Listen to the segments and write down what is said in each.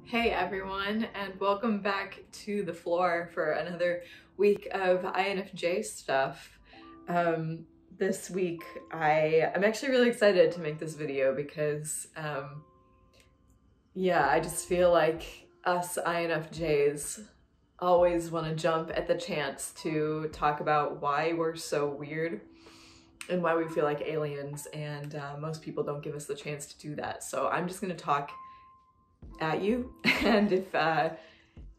Hey everyone, and welcome back to the floor for another week of INFJ stuff. This week I'm actually really excited to make this video because I just feel like us INFJs always want to jump at the chance to talk about why we're so weird and why we feel like aliens, and most people don't give us the chance to do that. So I'm just going to talk at you, and if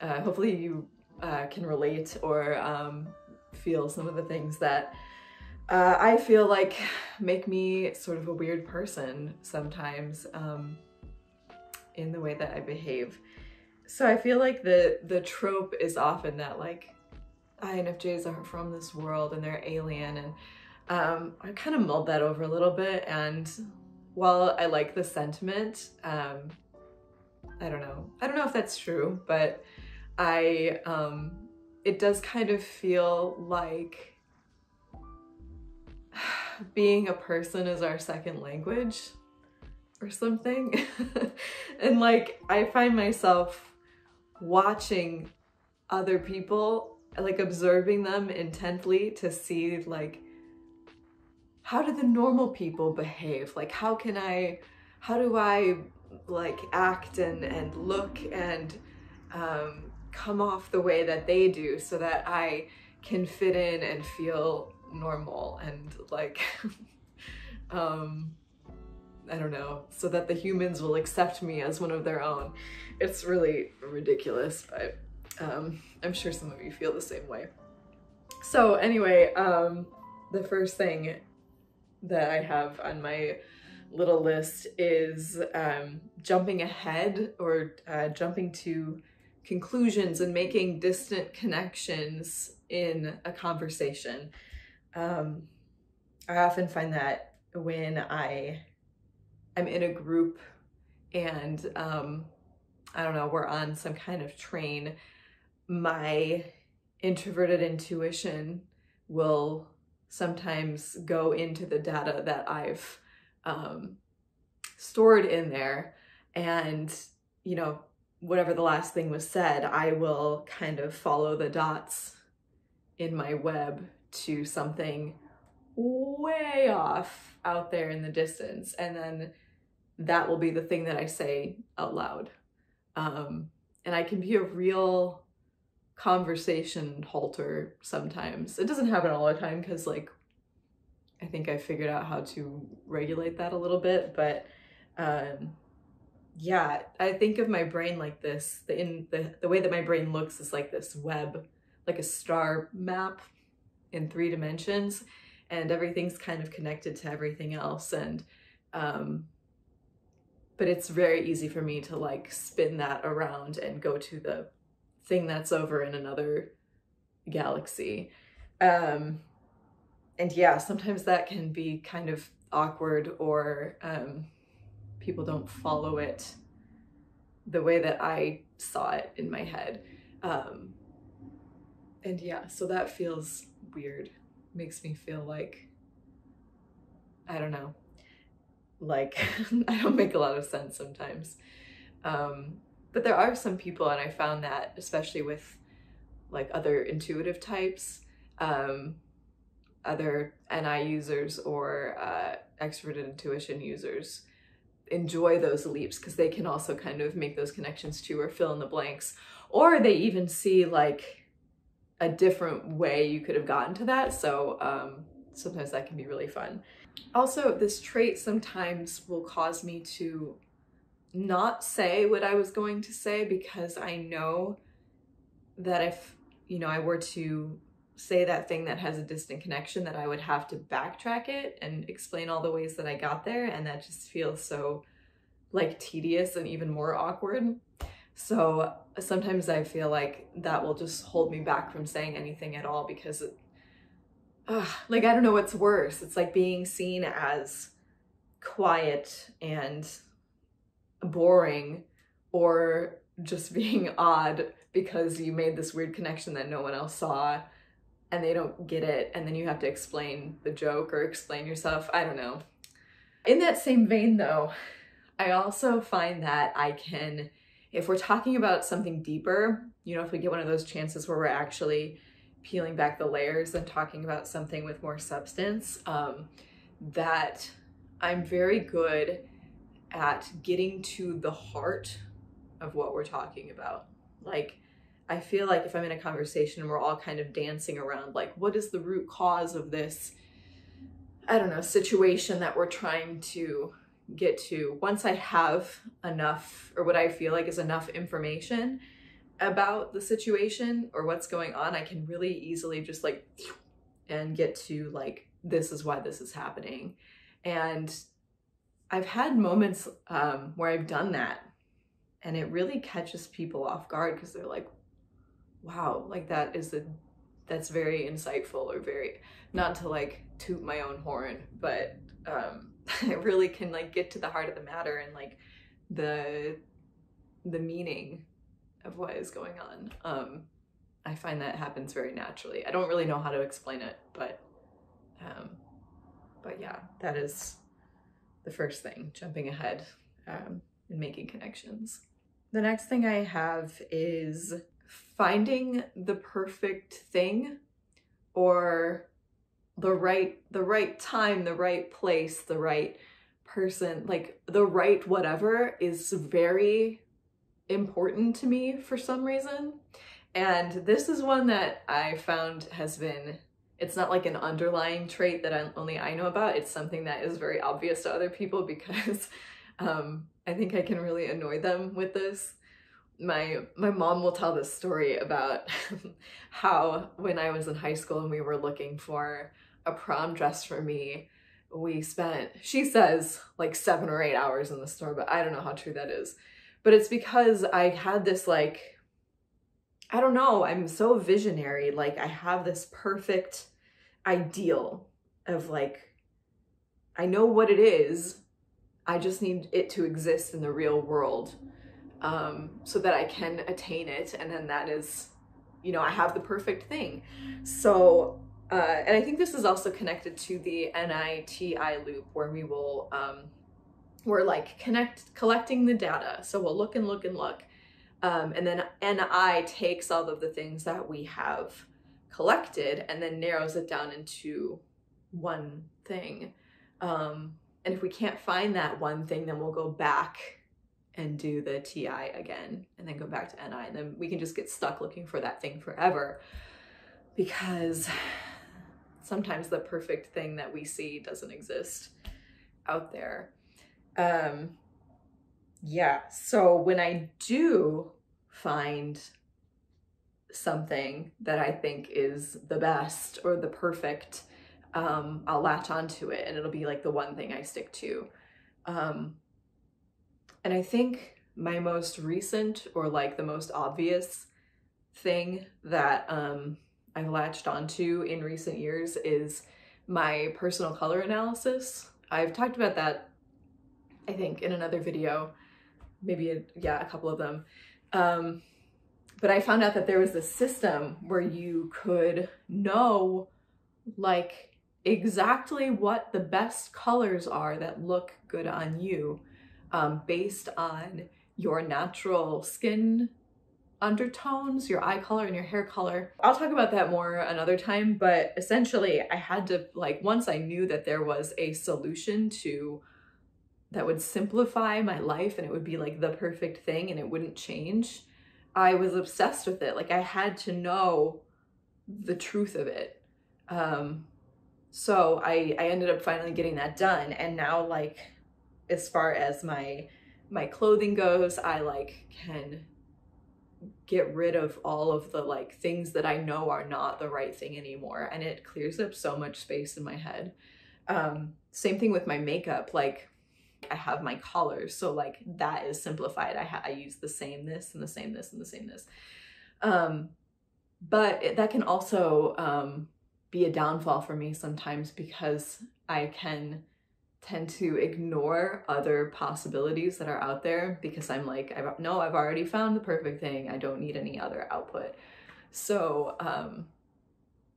hopefully you can relate or feel some of the things that I feel like make me sort of a weird person sometimes in the way that I behave. So I feel like the trope is often that like INFJs aren't from this world and they're alien, and I kind of mulled that over a little bit, and while I like the sentiment, I don't know if that's true, but it does kind of feel like being a person is our second language or something. And like, I find myself watching other people, like observing them intently to see like, how do the normal people behave? Like, how do I like act and look and come off the way that they do so that I can fit in and feel normal and like I don't know, so that the humans will accept me as one of their own. It's really ridiculous, but I'm sure some of you feel the same way. So anyway, the first thing that I have on my little list is jumping ahead or jumping to conclusions and making distant connections in a conversation. I often find that when I'm in a group and I don't know, we're on some kind of train, my introverted intuition will sometimes go into the data that I've stored in there, and you know, whatever the last thing was said, I will kind of follow the dots in my web to something way off out there in the distance, and then that will be the thing that I say out loud. And I can be a real conversation halter sometimes. It doesn't happen all the time because like I think I figured out how to regulate that a little bit, but yeah, I think of my brain like this. The way that my brain looks is like this web, like a star map in 3 dimensions, and everything's kind of connected to everything else. And but it's very easy for me to like spin that around and go to the thing that's over in another galaxy. And yeah, sometimes that can be kind of awkward, or people don't follow it the way that I saw it in my head. And yeah, so that feels weird. Makes me feel like, I don't know, like I don't make a lot of sense sometimes. But there are some people, and I found that especially with like other intuitive types, other NI users or extroverted intuition users enjoy those leaps because they can also kind of make those connections too, or fill in the blanks, or they even see like a different way you could have gotten to that. So sometimes that can be really fun. Also, this trait sometimes will cause me to not say what I was going to say, because I know that if, you know, I were to say that thing that has a distant connection, that I would have to backtrack it and explain all the ways that I got there, and that just feels so like tedious and even more awkward. So sometimes I feel like that will just hold me back from saying anything at all, because like, I don't know what's worse. It's like being seen as quiet and boring, or just being odd because you made this weird connection that no one else saw and they don't get it, and then you have to explain the joke or explain yourself. I don't know. In that same vein though, I also find that I can if we're talking about something deeper, you know, if we get one of those chances where we're actually peeling back the layers and talking about something with more substance, that I'm very good at getting to the heart of what we're talking about. Like, I feel like if I'm in a conversation and we're all kind of dancing around, like, what is the root cause of this, I don't know, situation that we're trying to get to, once I have enough, or what I feel like is enough information about the situation or what's going on, I can really easily just like, and get to like, this is why this is happening. And I've had moments where I've done that, and it really catches people off guard because they're like, wow, like that's very insightful, or very, not to like toot my own horn, but it really can like get to the heart of the matter and like the meaning of what is going on. I find that happens very naturally. I don't really know how to explain it, but yeah, that is the first thing, jumping ahead and making connections. The next thing I have is finding the perfect thing, or the right time, the right place, the right person, like the right whatever is very important to me for some reason. And this is one that I found has been, it's not like an underlying trait that only I know about. It's something that is very obvious to other people because I think I can really annoy them with this. My mom will tell this story about how when I was in high school and we were looking for a prom dress for me, we spent, she says, like 7 or 8 hours in the store, but I don't know how true that is. But it's because I had this like, I don't know, I'm so visionary. Like I have this perfect ideal of like, I know what it is. I just need it to exist in the real world so that I can attain it. And then that is, you know, I have the perfect thing. So, and I think this is also connected to the NITI loop where we will, we're like collecting the data. So we'll look and look and look. And then NI takes all of the things that we have collected and then narrows it down into one thing. And if we can't find that one thing, then we'll go back and do the TI again, and then go back to NI. And then we can just get stuck looking for that thing forever, because sometimes the perfect thing that we see doesn't exist out there. Yeah, so when I do find something that I think is the best or the perfect, I'll latch onto it and it'll be like the one thing I stick to. And I think my most recent, or like the most obvious thing that I've latched onto in recent years is my personal color analysis. I've talked about that, I think, in another video, maybe a couple of them. But I found out that there was this system where you could know like exactly what the best colors are that look good on you, based on your natural skin undertones, your eye color and your hair color. I'll talk about that more another time, but essentially I had to, like, once I knew that there was a solution that would simplify my life and it would be like the perfect thing and it wouldn't change, I was obsessed with it. Like I had to know the truth of it. So I ended up finally getting that done. And now, like, as far as my clothing goes, I like can get rid of all of the like things that I know are not the right thing anymore. And it clears up so much space in my head. Same thing with my makeup. Like I have my colors, so like that is simplified. I use the same this and the same this and the same this. But that can also be a downfall for me sometimes, because I can tend to ignore other possibilities that are out there because I'm like, I've already found the perfect thing. I don't need any other output. So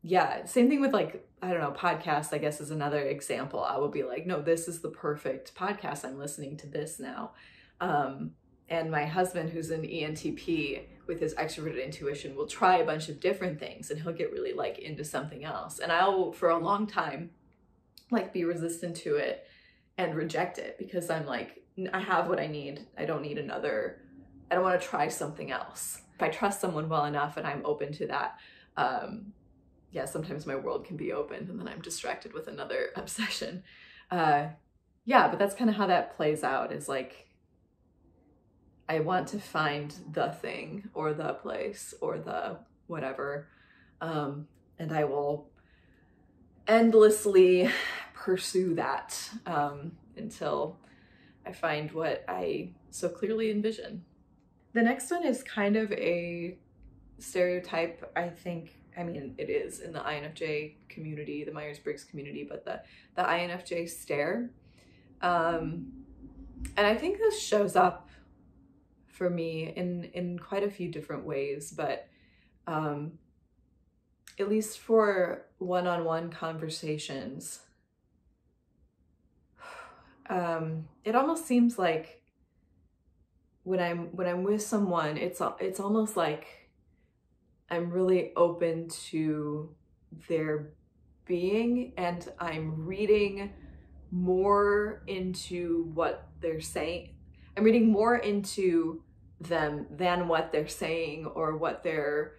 yeah, same thing with like, I don't know, podcasts, I guess, is another example. I will be like, no, this is the perfect podcast. I'm listening to this now. And my husband, who's an ENTP with his extroverted intuition, will try a bunch of different things and he'll get really like into something else. And I'll, for a long time, like be resistant to it and reject it because I'm like, I have what I need. I don't need another, I don't want to try something else. If I trust someone well enough and I'm open to that, yeah, sometimes my world can be open and then I'm distracted with another obsession. Yeah, but that's kind of how that plays out, is like, I want to find the thing or the place or the whatever, and I will endlessly pursue that until I find what I so clearly envision. The next one is kind of a stereotype, I think. I mean, it is in the INFJ community, the Myers-Briggs community, but the Infj Stare. And I think this shows up for me in quite a few different ways, but at least for one-on-one conversations, it almost seems like when I'm with someone, it's almost like I'm really open to their being and I'm reading more into what they're saying. I'm reading more into them than what they're saying or what they're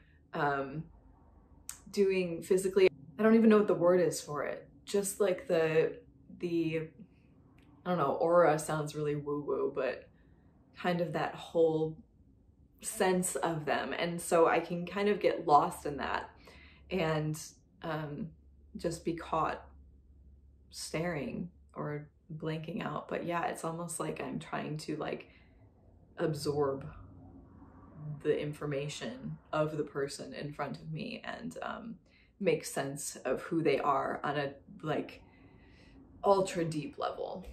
doing physically. I don't even know what the word is for it. Just like the I don't know, aura sounds really woo-woo, but kind of that whole sense of them. And so I can kind of get lost in that and just be caught staring or blanking out. But yeah, it's almost like I'm trying to like absorb the information of the person in front of me and make sense of who they are on a like ultra deep level.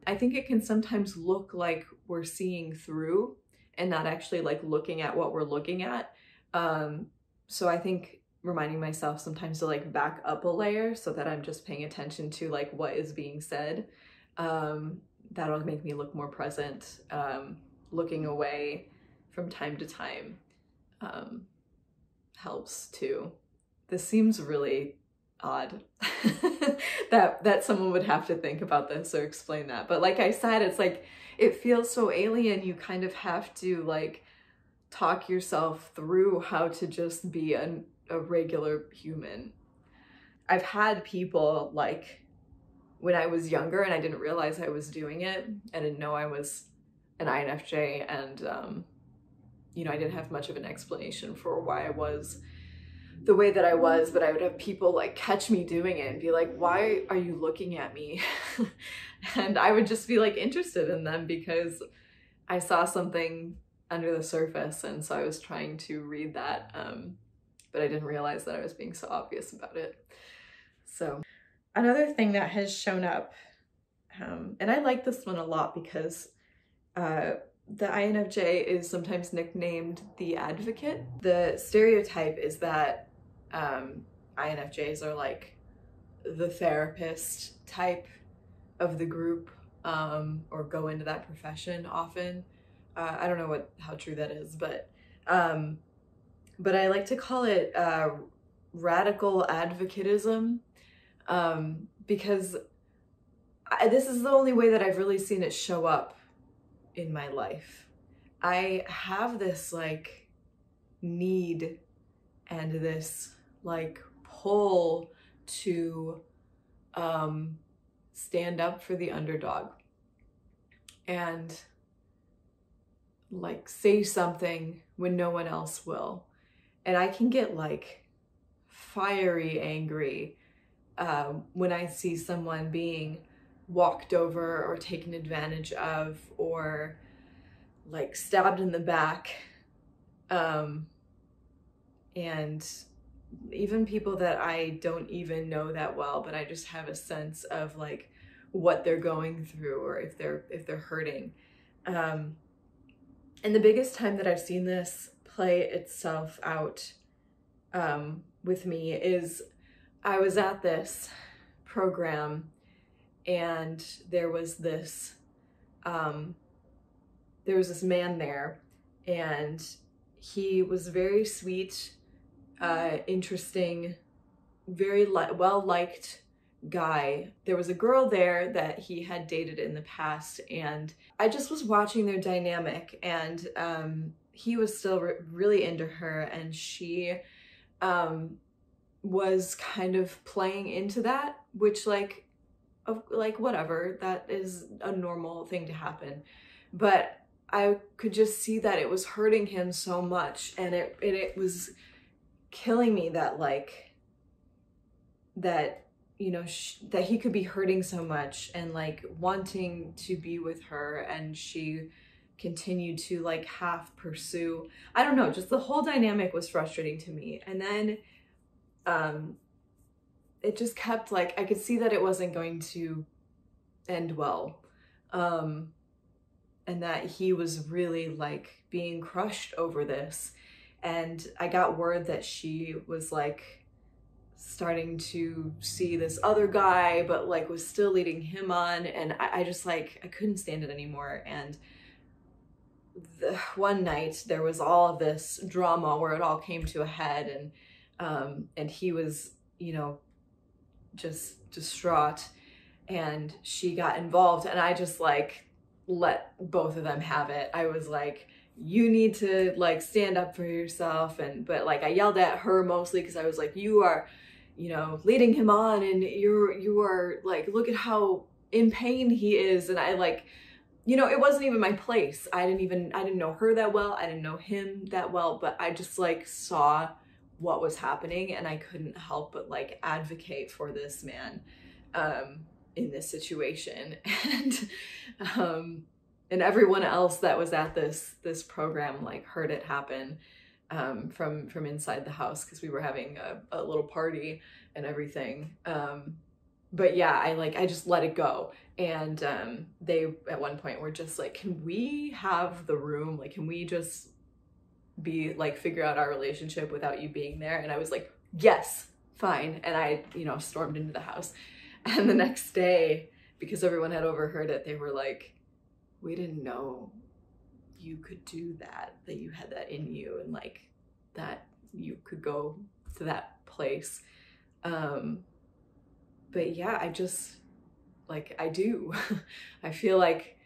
I think it can sometimes look like we're seeing through and not actually like looking at what we're looking at. So I think reminding myself sometimes to like back up a layer so that I'm just paying attention to like what is being said. That'll make me look more present. Looking away from time to time helps too. This seems really odd that someone would have to think about this or explain that. But like I said, it's like, it feels so alien. You kind of have to like talk yourself through how to just be a regular human. I've had people like when I was younger and I didn't realize I was doing it. I didn't know I was an INFJ and you know, I didn't have much of an explanation for why I was the way that I was, but I would have people like catch me doing it and be like, why are you looking at me? And I would just be like interested in them because I saw something under the surface, and so I was trying to read that, but I didn't realize that I was being so obvious about it. So another thing that has shown up, and I like this one a lot because the INFJ is sometimes nicknamed the advocate. The stereotype is that INFJs are like the therapist type of the group, or go into that profession often. I don't know how true that is, but I like to call it radical advocatism, because this is the only way that I've really seen it show up in my life. I have this like need and this like pull to stand up for the underdog and like say something when no one else will. And I can get like fiery angry when I see someone being walked over or taken advantage of or like stabbed in the back. And even people that I don't even know that well, but I just have a sense of like what they're going through or if they're hurting. And the biggest time that I've seen this play itself out with me is I was at this program and there was this there was this man there, and he was very sweet, interesting, very well-liked guy. There was a girl there that he had dated in the past, and I just was watching their dynamic, and he was still really into her, and she was kind of playing into that, which like whatever, that is a normal thing to happen. But I could just see that it was hurting him so much, and it was killing me that like that, you know, that he could be hurting so much and like wanting to be with her, and she continued to like half pursue. I don't know, just the whole dynamic was frustrating to me. And then it just kept like, I could see that it wasn't going to end well, and that he was really like being crushed over this. And I got word that she was like starting to see this other guy, but like was still leading him on, and I just like, I couldn't stand it anymore. And one night there was all of this drama where it all came to a head, and he was, you know, just distraught, and she got involved, and I just like let both of them have it. I was like, you need to like stand up for yourself, but like I yelled at her mostly because I was like, you are, you know, leading him on, and you are like, look at how in pain he is. And I like, you know, it wasn't even my place. I didn't know her that well. I didn't know him that well, but I just like saw what was happening, and I couldn't help but like advocate for this man in this situation. And everyone else that was at this program like heard it happen from inside the house, because we were having a little party and everything. But yeah, I just let it go. And they at one point were just like, can we have the room? Like, can we just be like, figure out our relationship without you being there? And I was like, yes, fine. And I, you know, stormed into the house. And the next day, because everyone had overheard it, they were like, we didn't know you could do that you had that in you, and like that you could go to that place. But yeah, I just like, I do. I feel like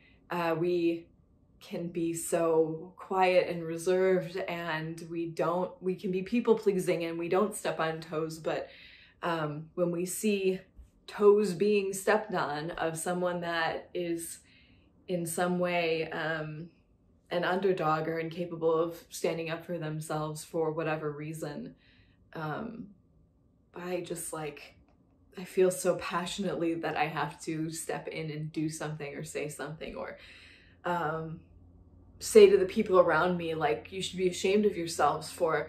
we can be so quiet and reserved, and we can be people pleasing, and we don't step on toes. But when we see toes being stepped on of someone that is in some way an underdog or incapable of standing up for themselves for whatever reason, I just like, I feel so passionately that I have to step in and do something or say something, or say to the people around me, like, you should be ashamed of yourselves for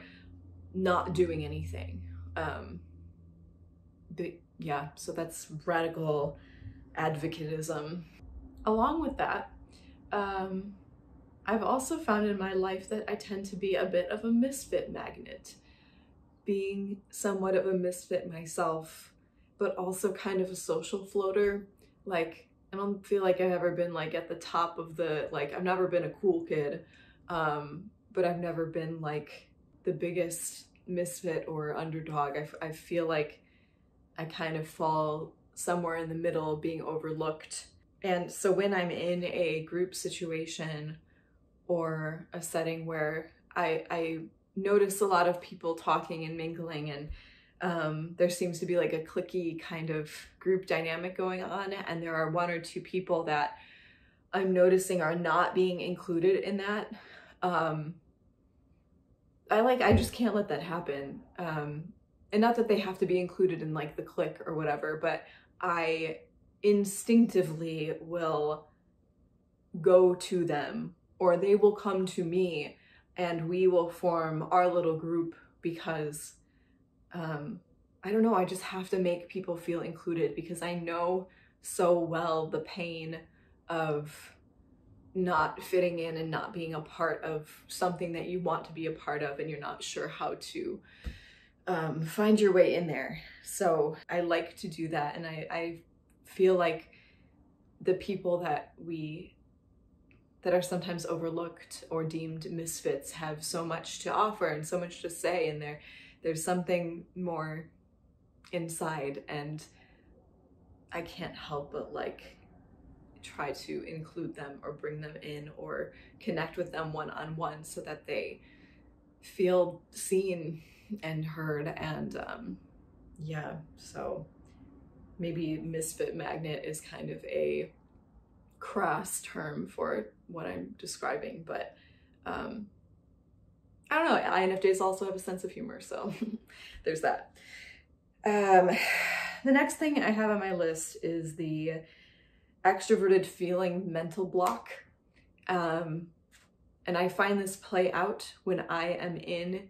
not doing anything. But yeah, so that's radical advocatism. Along with that, I've also found in my life that I tend to be a bit of a misfit magnet, being somewhat of a misfit myself, but also kind of a social floater. Like, I don't feel like I've ever been like at the top of the, like, I've never been a cool kid, but I've never been like the biggest misfit or underdog. I feel like I kind of fall somewhere in the middle, being overlooked. And so when I'm in a group situation or a setting where I notice a lot of people talking and mingling, and there seems to be like a cliquey kind of group dynamic going on, and there are one or two people that I'm noticing are not being included in that, I just can't let that happen. And not that they have to be included in like the clique or whatever, but I instinctively will go to them, or they will come to me, and we will form our little group, because I don't know, I just have to make people feel included, because I know so well the pain of not fitting in and not being a part of something that you want to be a part of, and you're not sure how to find your way in there. So I like to do that, and I feel like the people that we that are sometimes overlooked or deemed misfits have so much to offer and so much to say, and there's something more inside, and I can't help but like try to include them or bring them in or connect with them one-on-one so that they feel seen and heard. And yeah, so maybe misfit magnet is kind of a crass term for what I'm describing, but I don't know, INFJs also have a sense of humor, so there's that. The next thing I have on my list is the extroverted feeling mental block. And I find this play out when I am in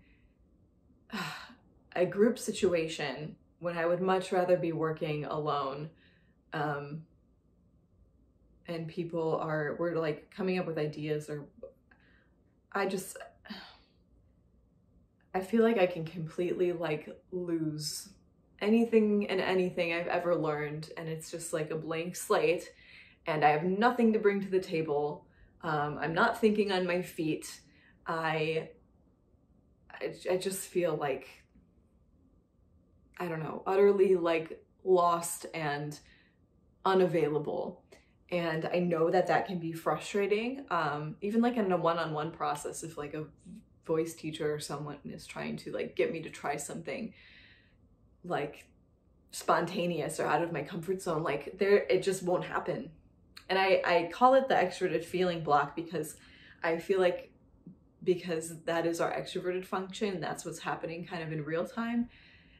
a group situation when I would much rather be working alone. And we're like coming up with ideas, or I feel like I can completely like lose anything and anything I've ever learned, and it's just like a blank slate, and I have nothing to bring to the table. I'm not thinking on my feet. I just feel like, I don't know, utterly like lost and unavailable. And I know that that can be frustrating, even like in a one-on-one process, if like a voice teacher or someone is trying to like get me to try something like spontaneous or out of my comfort zone, like it just won't happen. And I call it the extroverted feeling block because I feel like, because that is our extroverted function, that's what's happening kind of in real time.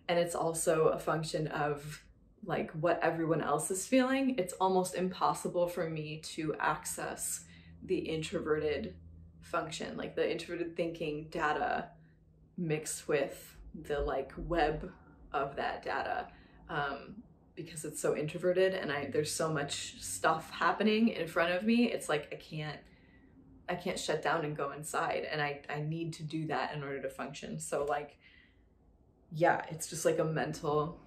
And it's also a function of like what everyone else is feeling. It's almost impossible for me to access the introverted function, like the introverted thinking data mixed with the like web of that data, because it's so introverted and there's so much stuff happening in front of me. It's like I can't shut down and go inside, and I need to do that in order to function. So like, yeah, it's just like a mental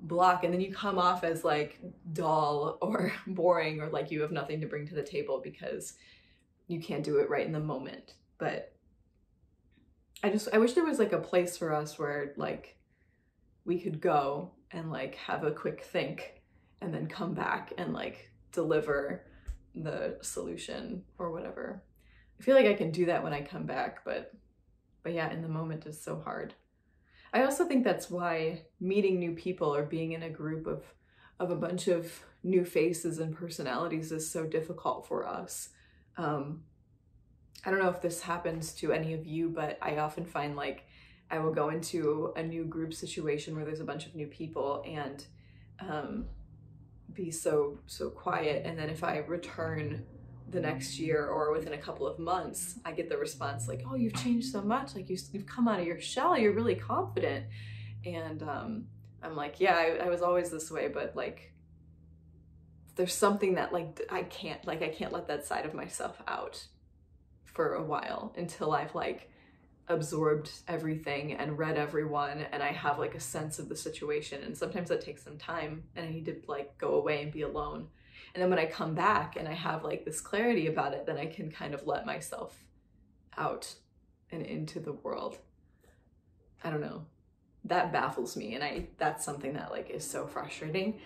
block, and then you come off as like dull or boring, or like you have nothing to bring to the table because you can't do it right in the moment. But I wish there was like a place for us where like we could go and like have a quick think and then come back and like deliver the solution or whatever. I feel like I can do that when I come back, but yeah, in the moment is so hard. I also think that's why meeting new people or being in a group of a bunch of new faces and personalities is so difficult for us. I don't know if this happens to any of you, but I often find like I will go into a new group situation where there's a bunch of new people and be so quiet, and then if I return the next year or within a couple of months, I get the response like, oh, you've changed so much, like you've come out of your shell, you're really confident. And I'm like, yeah, I was always this way, but like there's something that like I can't let that side of myself out for a while until I've like absorbed everything and read everyone and I have like a sense of the situation. And sometimes that takes some time and I need to like go away and be alone. And then when I come back and I have like this clarity about it, then I can kind of let myself out and into the world. I don't know. That baffles me, and that's something that like is so frustrating.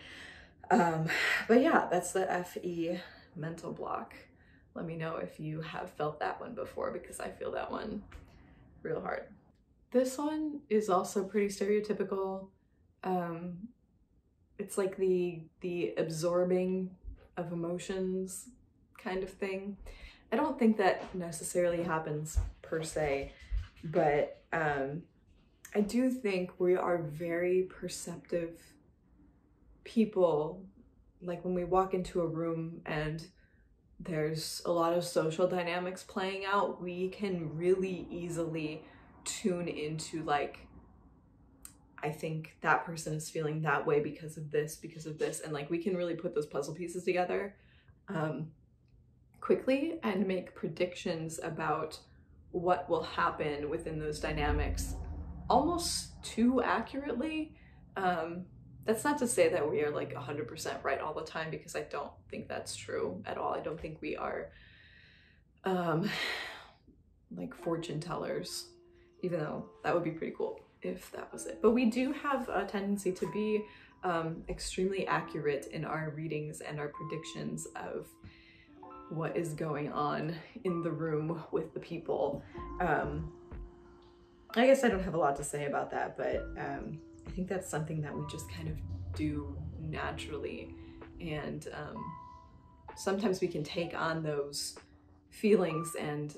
But yeah, that's the FE mental block. Let me know if you have felt that one before, because I feel that one real hard. This one is also pretty stereotypical. It's like the absorbing of emotions kind of thing. I don't think that necessarily happens per se, but I do think we are very perceptive people. Like when we walk into a room and there's a lot of social dynamics playing out, we can really easily tune into like, I think that person is feeling that way because of this, and like we can really put those puzzle pieces together quickly and make predictions about what will happen within those dynamics almost too accurately. That's not to say that we are like 100% right all the time, because I don't think that's true at all. I don't think we are like fortune tellers, even though that would be pretty cool if that was it. But we do have a tendency to be extremely accurate in our readings and our predictions of what is going on in the room with the people. I guess I don't have a lot to say about that, but I think that's something that we just kind of do naturally. And sometimes we can take on those feelings and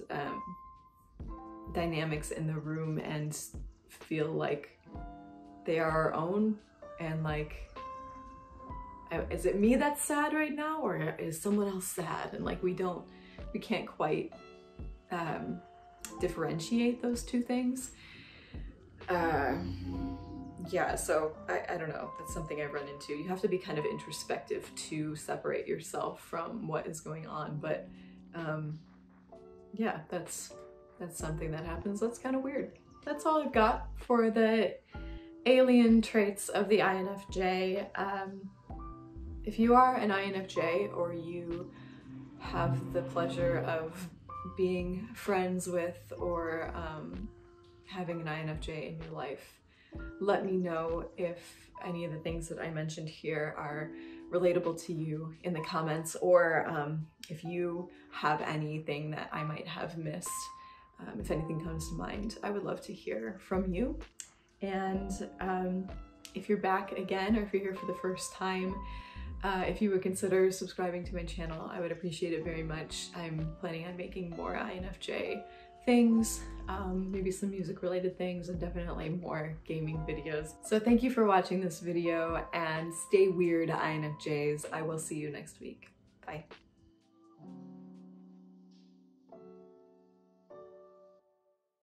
dynamics in the room and feel like they are our own, and like, is it me that's sad right now, or is someone else sad? And like we can't quite differentiate those two things. Yeah, so I don't know, that's something I've run into. You have to be kind of introspective to separate yourself from what is going on, but yeah, that's something that happens. That's kind of weird. That's all I've got for the alien traits of the INFJ. If you are an INFJ, or you have the pleasure of being friends with or having an INFJ in your life, let me know if any of the things that I mentioned here are relatable to you in the comments, or if you have anything that I might have missed. If anything comes to mind, I would love to hear from you. And if you're back again, or if you're here for the first time, if you would consider subscribing to my channel, I would appreciate it very much. I'm planning on making more INFJ things, maybe some music related things, and definitely more gaming videos. So thank you for watching this video, and stay weird, INFJs. I will see you next week. Bye.